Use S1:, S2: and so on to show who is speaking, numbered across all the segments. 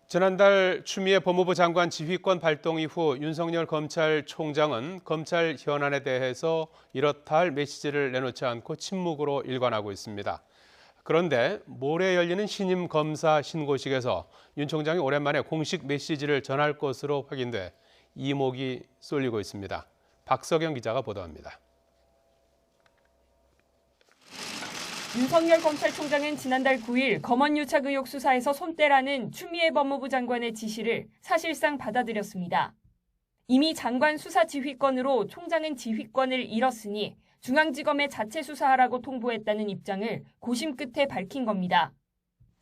S1: 지난달 추미애 법무부 장관 지휘권 발동 이후 윤석열 검찰총장은 검찰 현안에 대해서 이렇다 할 메시지를 내놓지 않고 침묵으로 일관하고 있습니다. 그런데 모레 열리는 신임 검사 신고식에서 윤 총장이 오랜만에 공식 메시지를 전할 것으로 확인돼 이목이 쏠리고 있습니다. 박석영 기자가 보도합니다.
S2: 윤석열 검찰총장은 지난달 9일 검언유착 의혹 수사에서 손대라는 추미애 법무부 장관의 지시를 사실상 받아들였습니다. 이미 장관 수사 지휘권으로 총장은 지휘권을 잃었으니 중앙지검에 자체 수사하라고 통보했다는 입장을 고심 끝에 밝힌 겁니다.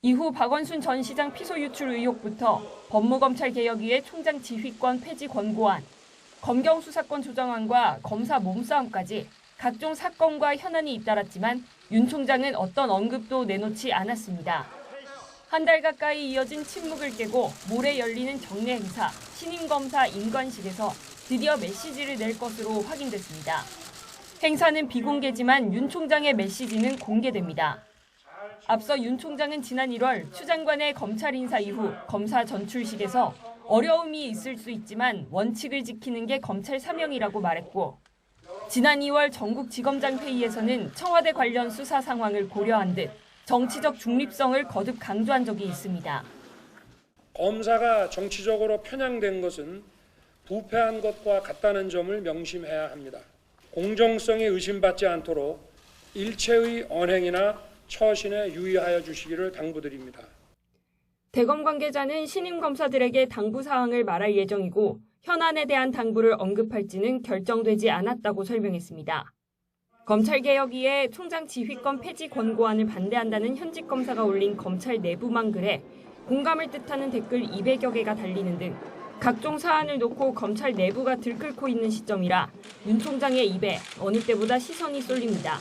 S2: 이후 박원순 전 시장 피소 유출 의혹부터 법무검찰개혁위의 총장 지휘권 폐지 권고안, 검경 수사권 조정안과 검사 몸싸움까지 각종 사건과 현안이 잇따랐지만 윤 총장은 어떤 언급도 내놓지 않았습니다. 한 달 가까이 이어진 침묵을 깨고 모레 열리는 정례 행사 신임 검사 임관식에서 드디어 메시지를 낼 것으로 확인됐습니다. 행사는 비공개지만 윤 총장의 메시지는 공개됩니다. 앞서 윤 총장은 지난 1월 추 장관의 검찰 인사 이후 검사 전출식에서 어려움이 있을 수 있지만 원칙을 지키는 게 검찰 사명이라고 말했고, 지난 2월 전국지검장 회의에서는 청와대 관련 수사 상황을 고려한 듯 정치적 중립성을 거듭 강조한 적이 있습니다.
S3: 검사가 정치적으로 편향된 것은 부패한 것과 같다는 점을 명심해야 합니다. 공정성이 의심받지 않도록 일체의 언행이나 처신에 유의하여 주시기를 당부드립니다.
S2: 대검 관계자는 신임 검사들에게 당부 사항을 말할 예정이고 현안에 대한 당부를 언급할지는 결정되지 않았다고 설명했습니다. 검찰개혁위에 총장 지휘권 폐지 권고안을 반대한다는 현직 검사가 올린 검찰 내부망 글에 공감을 뜻하는 댓글 200여 개가 달리는 등 각종 사안을 놓고 검찰 내부가 들끓고 있는 시점이라 윤 총장의 입에 어느 때보다 시선이 쏠립니다.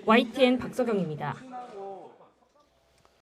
S2: YTN 박석영입니다.